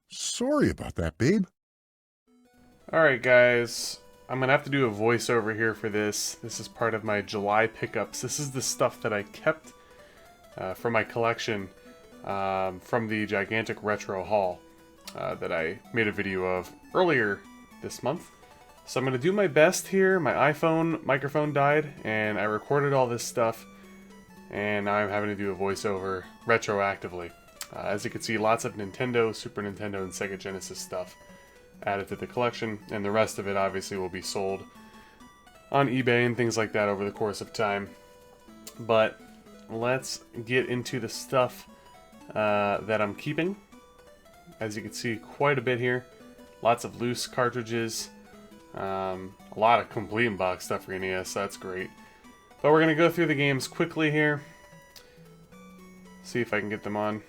Sorry about that, babe. Alright guys, I'm gonna have to do a voiceover here for this. This is part of my July pickups. This is the stuff that I kept from my collection from the gigantic retro haul that I made a video of earlier this month. So I'm gonna do my best here. My iPhone microphone died and I recorded all this stuff and now I'm having to do a voiceover retroactively. As you can see, lots of Nintendo, Super Nintendo, and Sega Genesis stuff added to the collection, and the rest of it obviously will be sold on eBay and things like that over the course of time. But let's get into the stuff that I'm keeping. As you can see, quite a bit here. Lots of loose cartridges. A lot of complete box stuff for NES, so that's great. But we're going to go through the games quickly here. See if I can get them on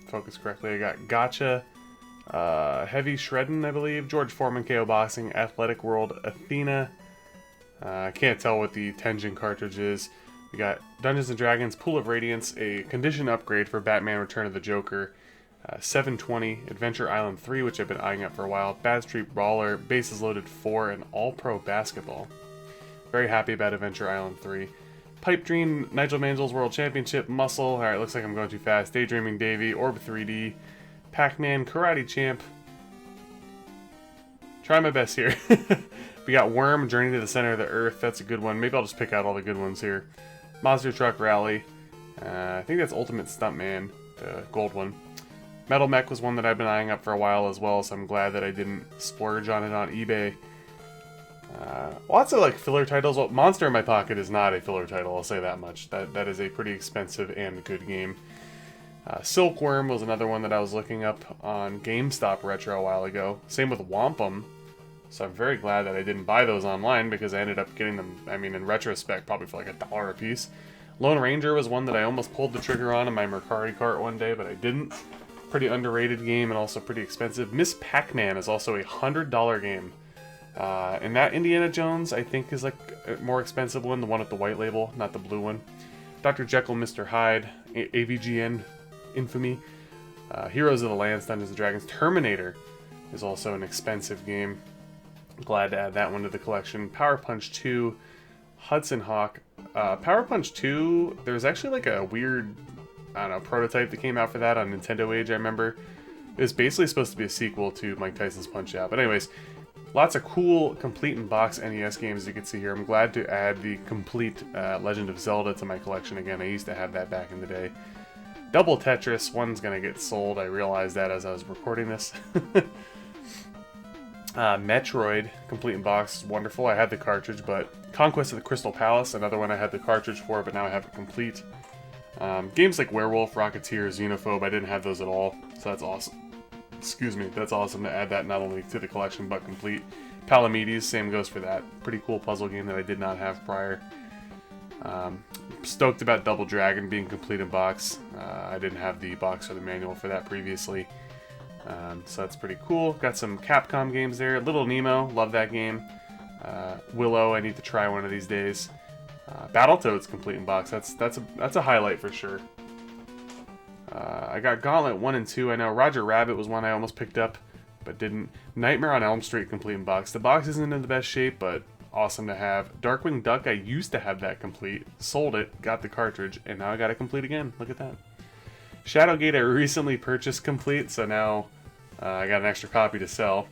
focus correctly. I got Gotcha, Heavy Shreddin', I believe, George Foreman KO Boxing, Athletic World, Athena. I can't tell what the Tenjin cartridge is. We got Dungeons & Dragons, Pool of Radiance, a condition upgrade for Batman Return of the Joker, 720, Adventure Island 3, which I've been eyeing up for a while, Bad Street Brawler, Bases Loaded 4, and All-Pro Basketball. Very happy about Adventure Island 3. Pipe Dream, Nigel Mansell's World Championship, Muscle, alright, looks like I'm going too fast, Daydreaming Davy, Orb 3D, Pac-Man, Karate Champ. Try my best here. We got Worm, Journey to the Center of the Earth, that's a good one. Maybe I'll just pick out all the good ones here. Monster Truck Rally, I think that's Ultimate Stuntman, the gold one. Metal Mech was one that I've been eyeing up for a while as well, so I'm glad that I didn't splurge on it on eBay. Lots of like filler titles. Well, Monster in My Pocket is not a filler title, I'll say that much. That is a pretty expensive and good game. Silkworm was another one that I was looking up on GameStop Retro a while ago. Same with Wampum. So I'm very glad that I didn't buy those online because I ended up getting them, I mean, in retrospect, probably for like $1 a piece. Lone Ranger was one that I almost pulled the trigger on in my Mercari cart one day, but I didn't. Pretty underrated game and also pretty expensive. Miss Pac-Man is also a $100 game. And that Indiana Jones, I think, is like a more expensive one, the one with the white label, not the blue one. Dr. Jekyll, Mr. Hyde, AVGN, Infamy, Heroes of the Lands, Dungeons & Dragons. Terminator is also an expensive game. Glad to add that one to the collection. Power Punch 2, Hudson Hawk. Power Punch 2, there's actually like a weird, I don't know, prototype that came out for that on Nintendo Age, I remember. It was basically supposed to be a sequel to Mike Tyson's Punch-Out! But anyways, lots of cool complete in box NES games as you can see here. I'm glad to add the complete Legend of Zelda to my collection again. I used to have that back in the day. Double Tetris, one's gonna get sold. I realized that as I was recording this. Metroid, complete in box, is wonderful. I had the cartridge, but Conquest of the Crystal Palace, another one I had the cartridge for, but now I have it complete. Games like Werewolf, Rocketeer, Xenophobe, I didn't have those at all, so that's awesome. Excuse me, that's awesome to add that not only to the collection, but complete. Palamedes, same goes for that. Pretty cool puzzle game that I did not have prior. Stoked about Double Dragon being complete in box. I didn't have the box or the manual for that previously. So that's pretty cool. Got some Capcom games there. Little Nemo, love that game. Willow, I need to try one of these days. Battletoads complete in box. That's a highlight for sure. I got Gauntlet 1 and 2. I know Roger Rabbit was one I almost picked up, but didn't. Nightmare on Elm Street complete in box. The box isn't in the best shape, but awesome to have. Darkwing Duck, I used to have that complete. Sold it, got the cartridge, and now I got it complete again. Look at that. Shadowgate I recently purchased complete, so now I got an extra copy to sell.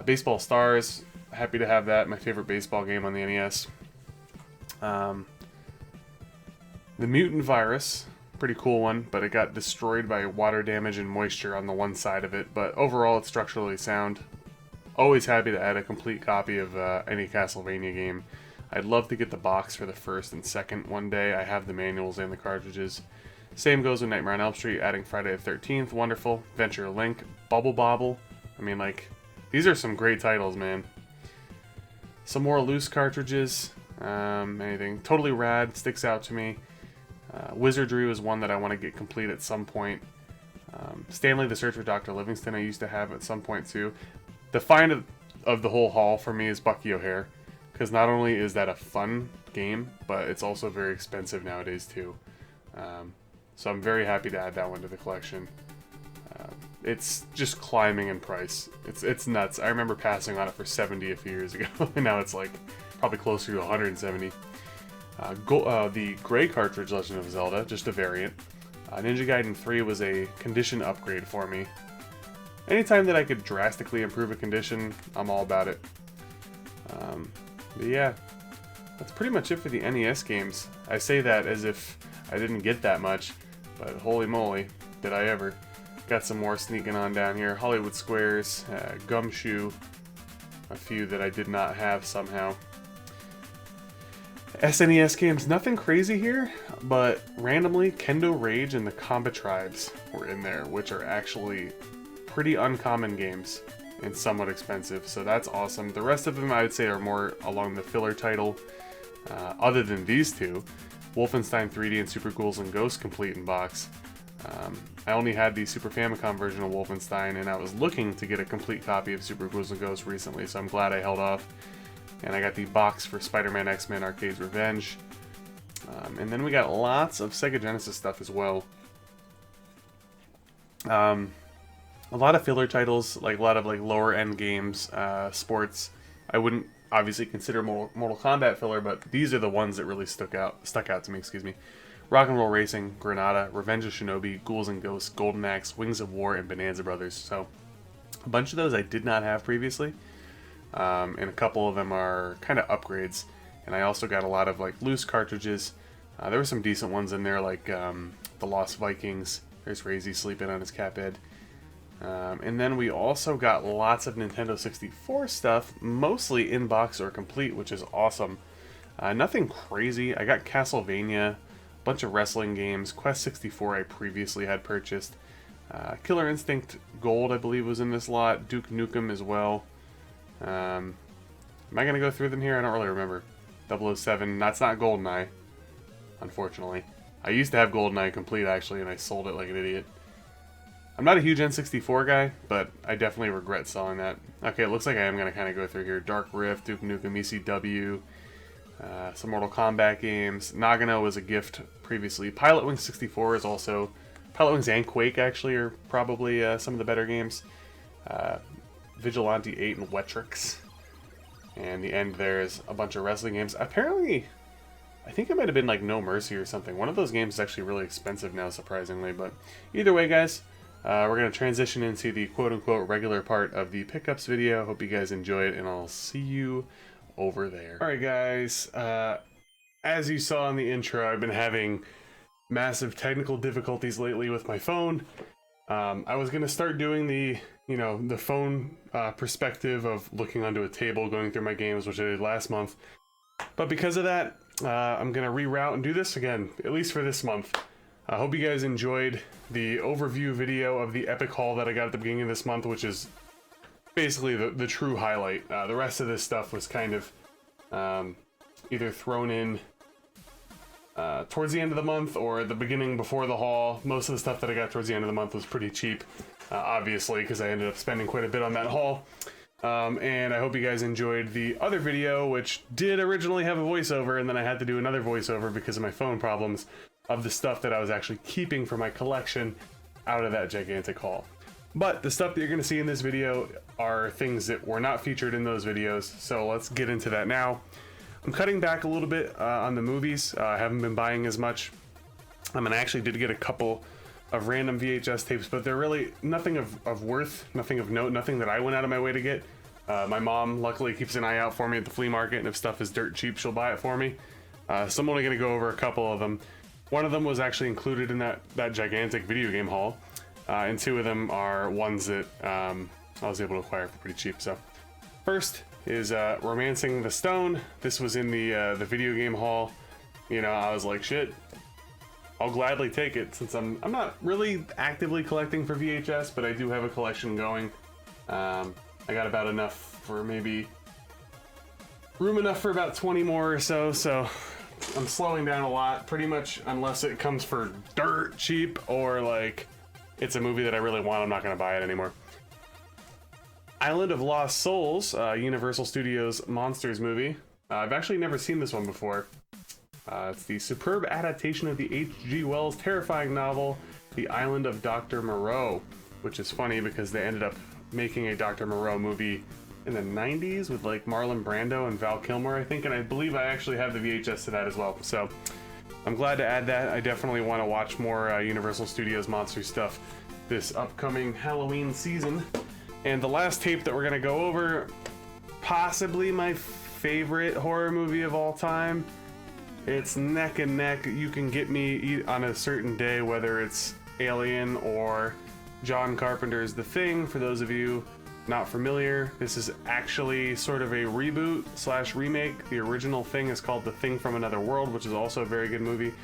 Baseball Stars, happy to have that. My favorite baseball game on the NES. The Mutant Virus, pretty cool one, but it got destroyed by water damage and moisture on the one side of it. But overall, it's structurally sound. Always happy to add a complete copy of any Castlevania game. I'd love to get the box for the first and second one day. I have the manuals and the cartridges. Same goes with Nightmare on Elm Street, adding Friday the 13th, wonderful. Venture Link, Bubble Bobble. I mean, like, these are some great titles, man. Some more loose cartridges. Anything totally rad sticks out to me. Wizardry was one that I want to get complete at some point. Stanley the Search for Dr. Livingston I used to have at some point too. The find of the whole haul for me is Bucky O'Hare, because not only is that a fun game, but it's also very expensive nowadays too. So I'm very happy to add that one to the collection. it's just climbing in price. It's nuts. I remember passing on it for 70 a few years ago, and now it's like probably closer to 170. The gray cartridge Legend of Zelda, just a variant. Ninja Gaiden 3 was a condition upgrade for me. Anytime that I could drastically improve a condition, I'm all about it. But yeah, that's pretty much it for the NES games. I say that as if I didn't get that much, but holy moly, did I ever. Got some more sneaking on down here. Hollywood Squares, Gumshoe, a few that I did not have somehow. SNES games, nothing crazy here, but randomly Kendo Rage and the Combat Tribes were in there, which are actually pretty uncommon games and somewhat expensive, so that's awesome. The rest of them I would say are more along the filler title, other than these two. Wolfenstein 3D and Super Ghouls and Ghosts complete in box. I only had the Super Famicom version of Wolfenstein, and I was looking to get a complete copy of Super Ghouls and Ghosts recently, so I'm glad I held off. And I got the box for Spider-Man X-Men Arcade's Revenge. And then we got lots of Sega Genesis stuff as well. A lot of filler titles, like a lot of like lower end games, sports. I wouldn't obviously consider Mortal Kombat filler, but these are the ones that really stuck out to me. Excuse me. Rock and Roll Racing, Granada, Revenge of Shinobi, Ghouls and Ghosts, Golden Axe, Wings of War, and Bonanza Brothers. So a bunch of those I did not have previously. And a couple of them are kind of upgrades. And I also got a lot of like loose cartridges. There were some decent ones in there, like the Lost Vikings. There's Razy sleeping on his cat bed. And then we also got lots of Nintendo 64 stuff, mostly in box or complete, which is awesome. Nothing crazy. I got Castlevania, a bunch of wrestling games, Quest 64 I previously had purchased. Killer Instinct Gold, I believe, was in this lot. Duke Nukem as well. Am I going to go through them here? I don't really remember. 007, that's not GoldenEye, unfortunately. I used to have GoldenEye complete, actually, and I sold it like an idiot. I'm not a huge N64 guy, but I definitely regret selling that. Okay, it looks like I am going to kind of go through here. Dark Rift, Duke Nukem ECW, some Mortal Kombat games. Nagano was a gift previously. Pilot Wings 64 is also... Pilot Wings and Quake, actually, are probably some of the better games. Vigilante 8 and Wetrix. And the end there is a bunch of wrestling games. Apparently, I think it might have been like No Mercy or something. One of those games is actually really expensive now, surprisingly. But either way, guys, we're going to transition into the quote-unquote regular part of the pickups video. Hope you guys enjoy it, and I'll see you over there. Alright, guys. As you saw in the intro, I've been having massive technical difficulties lately with my phone. I was going to start doing the phone perspective of looking onto a table, going through my games, which I did last month. But because of that, I'm going to reroute and do this again, at least for this month. I hope you guys enjoyed the overview video of the epic haul that I got at the beginning of this month, which is basically the true highlight. The rest of this stuff was kind of either thrown in towards the end of the month or at the beginning before the haul. Most of the stuff that I got towards the end of the month was pretty cheap, obviously, because I ended up spending quite a bit on that haul. And I hope you guys enjoyed the other video, which did originally have a voiceover, and then I had to do another voiceover because of my phone problems, of the stuff that I was actually keeping for my collection out of that gigantic haul. But the stuff that you're going to see in this video are things that were not featured in those videos, so let's get into that now. I'm cutting back a little bit on the movies. I haven't been buying as much. And I actually did get a couple of random VHS tapes, but they're really nothing of worth, nothing of note, nothing that I went out of my way to get. My mom luckily keeps an eye out for me at the flea market, and if stuff is dirt cheap, she'll buy it for me. So I'm only going to go over a couple of them. One of them was actually included in that gigantic video game haul, and two of them are ones that I was able to acquire for pretty cheap. So first is Romancing the Stone. This was in the video game haul. You know, I was like, shit, I'll gladly take it, since I'm not really actively collecting for VHS, but I do have a collection going. I got about enough for maybe room enough for about 20 more or so, so I'm slowing down a lot, pretty much, unless it comes for dirt cheap or like it's a movie that I really want. I'm not going to buy it anymore. Island of Lost Souls, Universal Studios Monsters movie. I've actually never seen this one before. It's the superb adaptation of the H.G. Wells' terrifying novel, The Island of Dr. Moreau. which is funny because they ended up making a Dr. Moreau movie in the 90s with like Marlon Brando and Val Kilmer, I think, and I believe I actually have the VHS to that as well. So I'm glad to add that. I definitely want to watch more Universal Studios monster stuff this upcoming Halloween season. And the last tape that we're gonna go over, possibly my favorite horror movie of all time. It's neck and neck. You can get me on a certain day, whether it's Alien or John Carpenter's The Thing. For those of you not familiar, this is actually sort of a reboot slash remake. The original Thing is called The Thing from Another World, which is also a very good movie,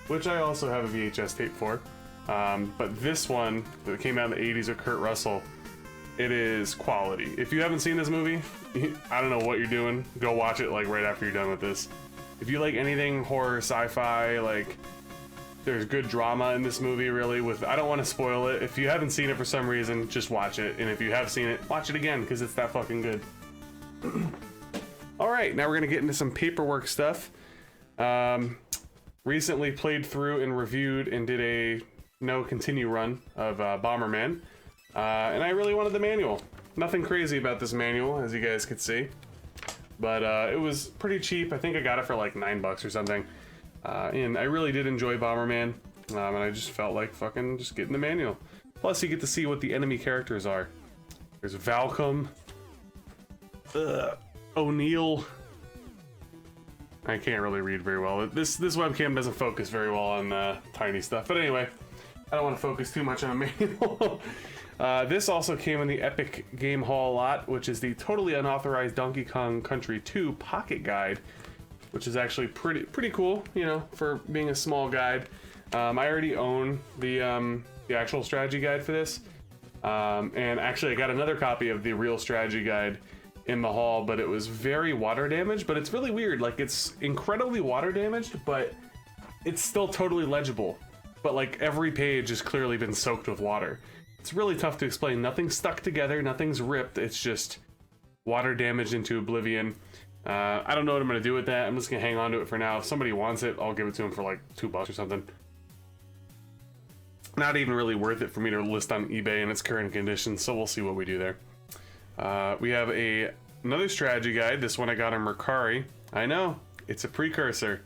which I also have a VHS tape for. But this one that came out in the 80s with Kurt Russell, it is quality. If you haven't seen this movie, I don't know what you're doing. Go watch it like right after you're done with this. If you like anything horror, sci-fi, like there's good drama in this movie, really. I don't want to spoil it. If you haven't seen it for some reason, just watch it. And if you have seen it, watch it again because it's that fucking good. All right, now we're gonna get into some paperwork stuff. Recently played through and reviewed and did a no continue run of Bomberman. And I really wanted the manual. Nothing crazy about this manual, as you guys could see. But it was pretty cheap. I think I got it for like $9 or something. And I really did enjoy Bomberman. And I just felt like fucking just getting the manual. Plus, you get to see what the enemy characters are. There's Valcom. O'Neill. I can't really read very well. This webcam doesn't focus very well on tiny stuff. But anyway, I don't want to focus too much on a manual. This also came in the Epic Game Haul lot, which is the totally unauthorized Donkey Kong Country 2 Pocket Guide, which is actually pretty cool, you know, for being a small guide. I already own the actual strategy guide for this, and actually I got another copy of the real strategy guide in the haul, but it was very water damaged. But it's really weird, like it's incredibly water damaged, but it's still totally legible. But like every page has clearly been soaked with water. It's really tough to explain. Nothing's stuck together, nothing's ripped. It's just water damaged into oblivion. I don't know what I'm gonna do with that. I'm just gonna hang on to it for now. If somebody wants it, I'll give it to them for like $2 or something. Not even really worth it for me to list on eBay in its current condition, so we'll see what we do there. We have another strategy guide. This one I got on Mercari. I know, it's a precursor.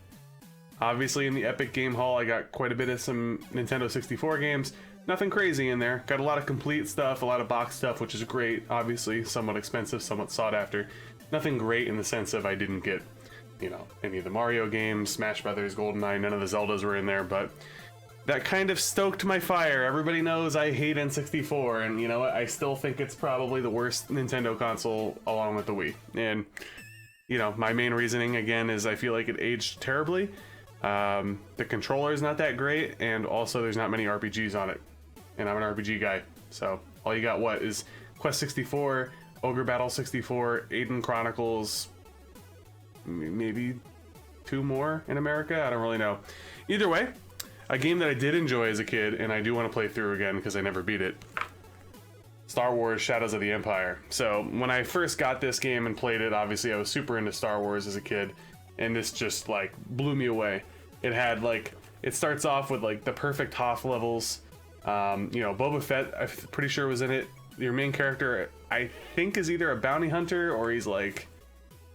Obviously in the Epic Game Haul I got quite a bit of some Nintendo 64 games. Nothing crazy in there. Got a lot of complete stuff, a lot of box stuff, which is great. Obviously somewhat expensive, somewhat sought after. Nothing great in the sense of I didn't get, you know, any of the Mario games, Smash Brothers, GoldenEye, none of the Zeldas were in there, but that kind of stoked my fire. Everybody knows I hate N64, and you know what? I still think it's probably the worst Nintendo console along with the Wii. And, you know, my main reasoning, again, is I feel like it aged terribly. The controller is not that great, and also there's not many RPGs on it. And I'm an RPG guy, so all you got is Quest 64, Ogre Battle 64, Aiden Chronicles, maybe 2 more in America? I don't really know. Either way, a game that I did enjoy as a kid, and I do want to play through again because I never beat it. Star Wars Shadows of the Empire. So when I first got this game and played it, obviously I was super into Star Wars as a kid, and this just like blew me away. It had like, it starts off with like the perfect Hoth levels. You know, Boba Fett, I'm pretty sure was in it. Your main character, I think, is either a bounty hunter or he's like,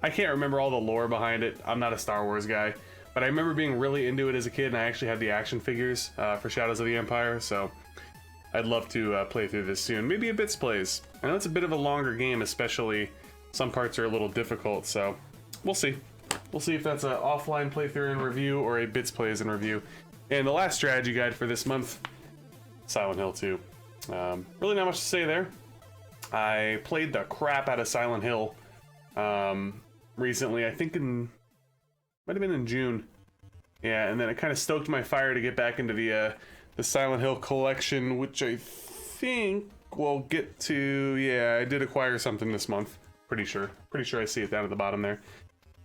I can't remember all the lore behind it. I'm not a Star Wars guy, but I remember being really into it as a kid, and I actually had the action figures for Shadows of the Empire, so I'd love to play through this soon. Maybe a Bits Plays. I know it's a bit of a longer game, especially some parts are a little difficult, so we'll see. We'll see if that's an offline playthrough and review or a Bits Plays and review. And the last strategy guide for this month, Silent Hill 2. Really not much to say there. I played the crap out of Silent Hill recently, I think might have been in June. Yeah, and then it kind of stoked my fire to get back into the Silent Hill collection, which I think we'll get to. Yeah, I did acquire something this month. Pretty sure I see it down at the bottom there.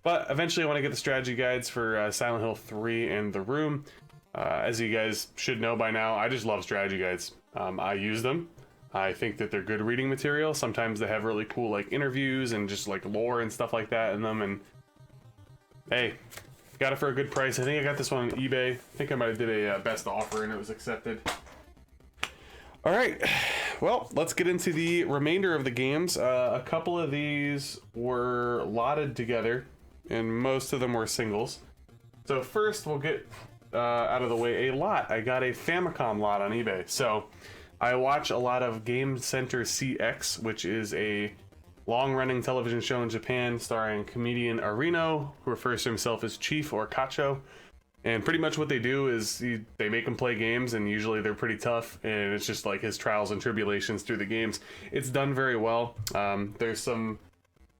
But eventually I want to get the strategy guides for Silent Hill 3 and The Room. As you guys should know by now, I just love strategy guides. I use them. I think that they're good reading material. Sometimes they have really cool like interviews and just like lore and stuff like that in them. And hey, got it for a good price. I think I got this one on eBay. I think I might have did a best offer and it was accepted. All right, well, let's get into the remainder of the games. A couple of these were lotted together, and most of them were singles. So first, we'll get out of the way a lot. I got a Famicom lot on eBay. So I watch a lot of Game Center CX, which is a long-running television show in Japan starring comedian Arino, who refers to himself as Chief or Kacho. And pretty much what they do is they make him play games, and usually they're pretty tough, and it's just like his trials and tribulations through the games. It's done very well. There's some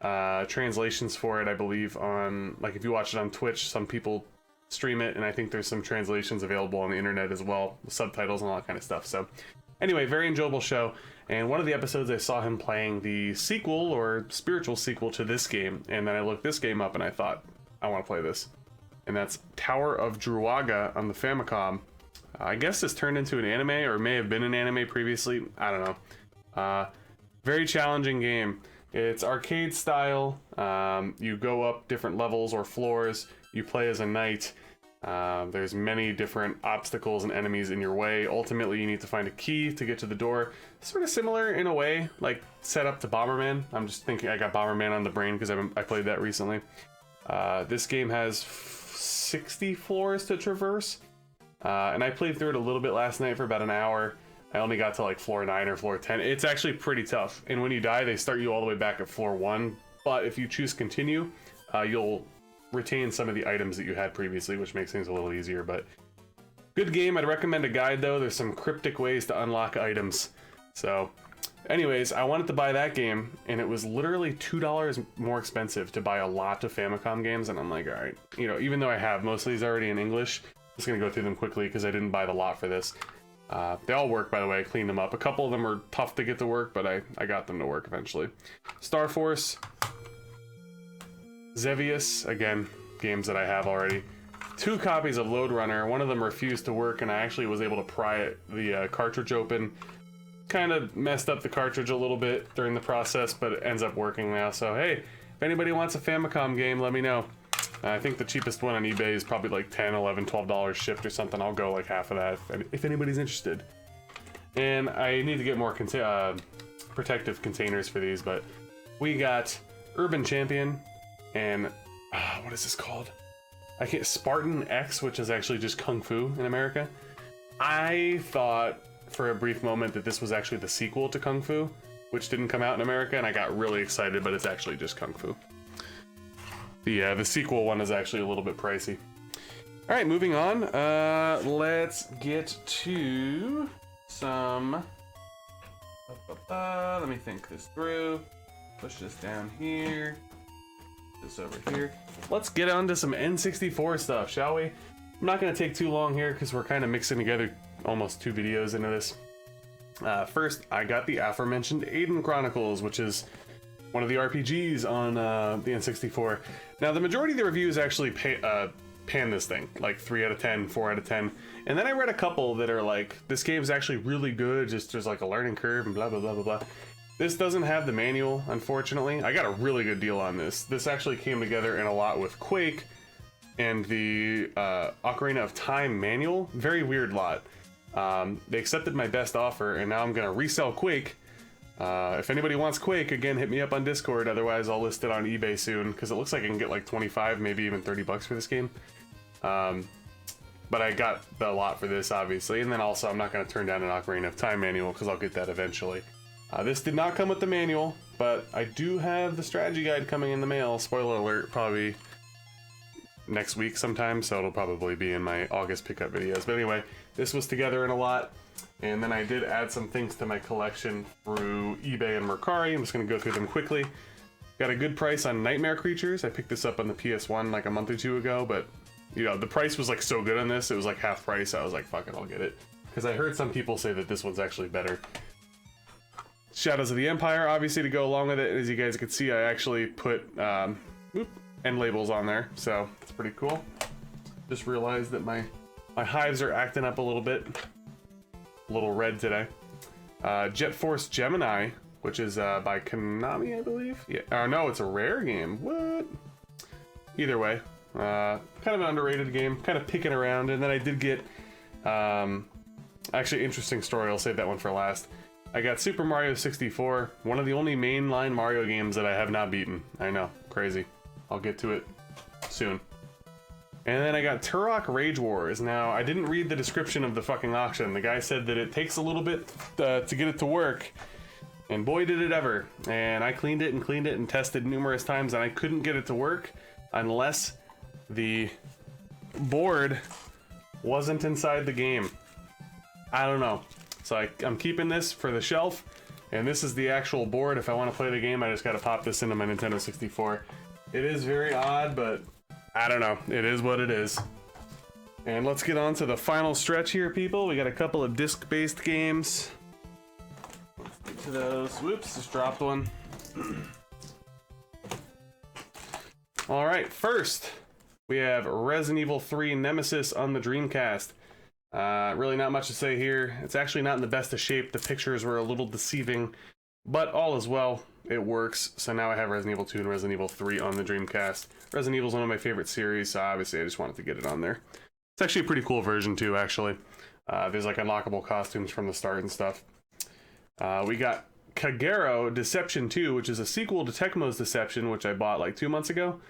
translations for it, I believe, on, like, if you watch it on Twitch, some people stream it, and I think there's some translations available on the internet as well, with subtitles and all that kind of stuff. So anyway, very enjoyable show. And one of the episodes I saw him playing the sequel or spiritual sequel to this game, and then I looked this game up and I thought, I want to play this. And that's Tower of Druaga on the Famicom. I guess this turned into an anime, or may have been an anime previously. I don't know. Very challenging game. It's arcade style. You go up different levels or floors. You play as a knight. There's many different obstacles and enemies in your way. Ultimately, you need to find a key to get to the door. Sort of similar in a way, like set up to Bomberman. I'm just thinking I got Bomberman on the brain because I played that recently. This game has 60 floors to traverse, and I played through it a little bit last night for about an hour. I only got to like floor 9 or floor 10. It's actually pretty tough, and when you die, they start you all the way back at floor 1. But if you choose continue, you'll retain some of the items that you had previously, which makes things a little easier. But good game. I'd recommend a guide though. There's some cryptic ways to unlock items. So anyways, I wanted to buy that game, and it was literally $2 more expensive to buy a lot of Famicom games, and I'm like, all right, you know, even though I have most of these already in English, I'm just gonna go through them quickly because I didn't buy the lot for this. They all work, by the way. I cleaned them up. A couple of them are tough to get to work, but I got them to work eventually. Star Force, Zevius, again, games that I have already. 2 copies of Load Runner. One of them refused to work, and I actually was able to pry the cartridge open. Kind of messed up the cartridge a little bit during the process, but it ends up working now. So hey, if anybody wants a Famicom game, let me know. I think the cheapest one on eBay is probably like $10, $11, $12 shipped or something. I'll go like half of that if anybody's interested. And I need to get more protective containers for these, but we got Urban Champion and what is this called? Spartan X, which is actually just Kung Fu in America. I thought for a brief moment that this was actually the sequel to Kung Fu, which didn't come out in America, and I got really excited, but it's actually just Kung Fu. The sequel one is actually a little bit pricey. All right, moving on. Let's get to some... Let me think this through. Push this down here. This over here. Let's get on to some N64 stuff, shall we? I'm not going to take too long here because we're kind of mixing together almost 2 videos into this. First, I got the aforementioned Aiden Chronicles, which is one of the RPGs on the N64. Now, the majority of the reviews actually pan this thing, like 3 out of 10, 4 out of 10. And then I read a couple that are like, this game's actually really good, just there's like a learning curve and blah, blah, blah, blah, blah. This doesn't have the manual, unfortunately. I got a really good deal on this. This actually came together in a lot with Quake and the Ocarina of Time manual. Very weird lot. They accepted my best offer, and now I'm gonna resell Quake. If anybody wants Quake, again, hit me up on Discord. Otherwise, I'll list it on eBay soon, because it looks like I can get like 25, maybe even 30 bucks for this game. But I got the lot for this, obviously. And then also, I'm not going to turn down an Ocarina of Time manual, because I'll get that eventually. This did not come with the manual, but I do have the strategy guide coming in the mail. Spoiler alert, probably next week sometime, so it'll probably be in my August pickup videos. But anyway, this was together in a lot. And then I did add some things to my collection through eBay and Mercari. I'm just going to go through them quickly. Got a good price on Nightmare Creatures. I picked this up on the PS1 like a month or 2 ago, but you know, the price was like so good on this, it was like half price. I was like, fuck it, I'll get it. Because I heard some people say that this one's actually better. Shadows of the Empire, obviously, to go along with it. As you guys can see, I actually put end labels on there, so it's pretty cool. Just realized that my hives are acting up a little bit. A little red today. Jet Force Gemini, which is by Konami, I believe. Yeah. No, it's a Rare game. What? Either way, kind of an underrated game. Kind of picking around, and then I did get actually interesting story. I'll save that one for last. I got Super Mario 64, one of the only mainline Mario games that I have not beaten. I know, crazy. I'll get to it soon. And then I got Turok Rage Wars. Now, I didn't read the description of the fucking auction. The guy said that it takes a little bit to get it to work. And boy, did it ever. And I cleaned it and tested numerous times, and I couldn't get it to work unless the board wasn't inside the game. I don't know. So I'm keeping this for the shelf, and this is the actual board. If I want to play the game, I just got to pop this into my Nintendo 64. It is very odd, but I don't know. It is what it is. And let's get on to the final stretch here, people. We got a couple of disc-based games. Let's get to those. Whoops, just dropped one. All right, first we have Resident Evil 3 Nemesis on the Dreamcast. Really not much to say here. It's actually not in the best of shape. The pictures were a little deceiving, but all is well. It works. So now I have Resident Evil 2 and Resident Evil 3 on the Dreamcast. Resident Evil is one of my favorite series, so obviously I just wanted to get it on there. It's actually a pretty cool version too, actually. There's like unlockable costumes from the start and stuff. We got Kagero Deception 2, which is a sequel to Tecmo's Deception, which I bought like 2 months ago.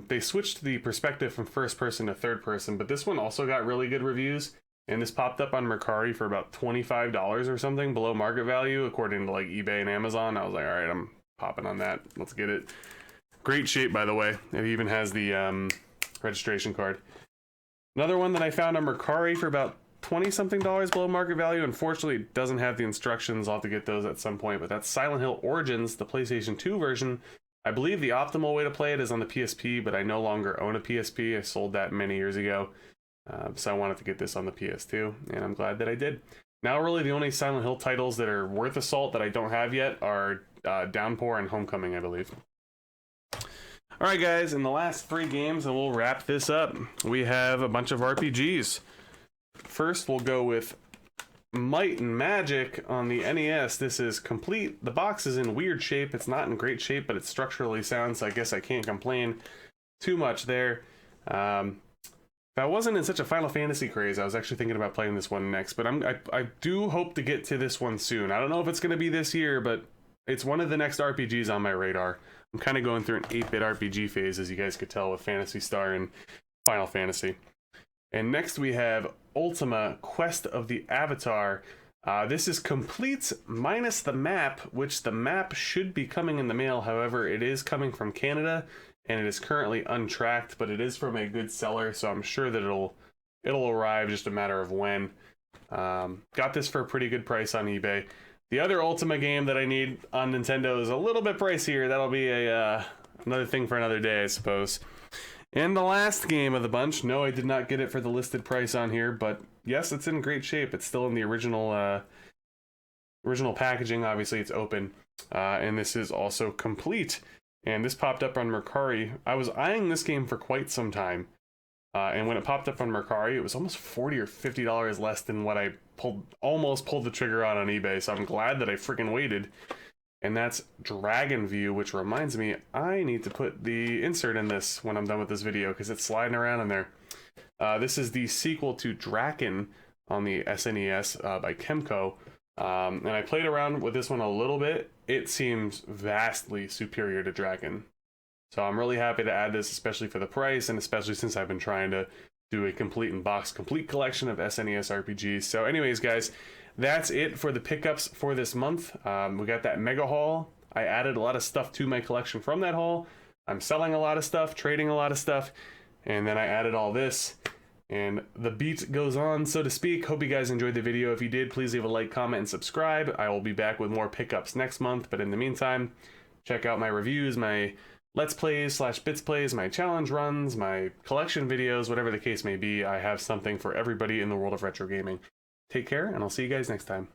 They switched the perspective from first person to third person, but this one also got really good reviews, and this popped up on Mercari for about $25 or something below market value, according to like eBay and Amazon. I was like, all right, I'm popping on that. Let's get it. Great shape, by the way. It even has the registration card. Another one that I found on Mercari for about 20-something dollars below market value. Unfortunately, it doesn't have the instructions. I'll have to get those at some point, but that's Silent Hill Origins, the PlayStation 2 version. I believe the optimal way to play it is on the PSP, but I no longer own a PSP. I sold that many years ago, so I wanted to get this on the PS2, and I'm glad that I did. Now, really, the only Silent Hill titles that are worth a salt that I don't have yet are Downpour and Homecoming, I believe. All right, guys, in the last 3 games, and we'll wrap this up, we have a bunch of RPGs. First, we'll go with Might and Magic on the NES. This is complete. The box is in weird shape. It's not in great shape, but it's structurally sound, so I guess I can't complain too much there. If I wasn't in such a Final Fantasy craze, I was actually thinking about playing this one next, but I do hope to get to this one soon. I don't know if it's going to be this year, but it's one of the next RPGs on my radar. I'm kind of going through an 8-bit RPG phase, as you guys could tell, with Phantasy Star and Final Fantasy. And next we have Ultima Quest of the Avatar. This is complete minus the map, which the map should be coming in the mail. However, it is coming from Canada, and it is currently untracked, but it is from a good seller, so I'm sure that it'll arrive, just a matter of when. Got this for a pretty good price on eBay. The other Ultima game that I need on Nintendo is a little bit pricier. That'll be another thing for another day, I suppose. And the last game of the bunch, no, I did not get it for the listed price on here, but yes, it's in great shape. It's still in the original packaging. Obviously, it's open, and this is also complete. And this popped up on Mercari. I was eyeing this game for quite some time, and when it popped up on Mercari, it was almost $40 or $50 less than what I almost pulled the trigger on eBay. So I'm glad that I freaking waited. And that's Dragon View, which reminds me, I need to put the insert in this when I'm done with this video, because it's sliding around in there. This is the sequel to Draken on the SNES by Kemco. And I played around with this one a little bit. It seems vastly superior to Draken. So I'm really happy to add this, especially for the price, and especially since I've been trying to do a complete collection of SNES RPGs. So anyways, guys, that's it for the pickups for this month. We got that mega haul. I added a lot of stuff to my collection from that haul. I'm selling a lot of stuff, trading a lot of stuff, and then I added all this. And the beat goes on, so to speak. Hope you guys enjoyed the video. If you did, please leave a like, comment, and subscribe. I will be back with more pickups next month, but in the meantime, check out my reviews, my Let's Plays / Bits Plays, my challenge runs, my collection videos, whatever the case may be. I have something for everybody in the world of retro gaming. Take care, and I'll see you guys next time.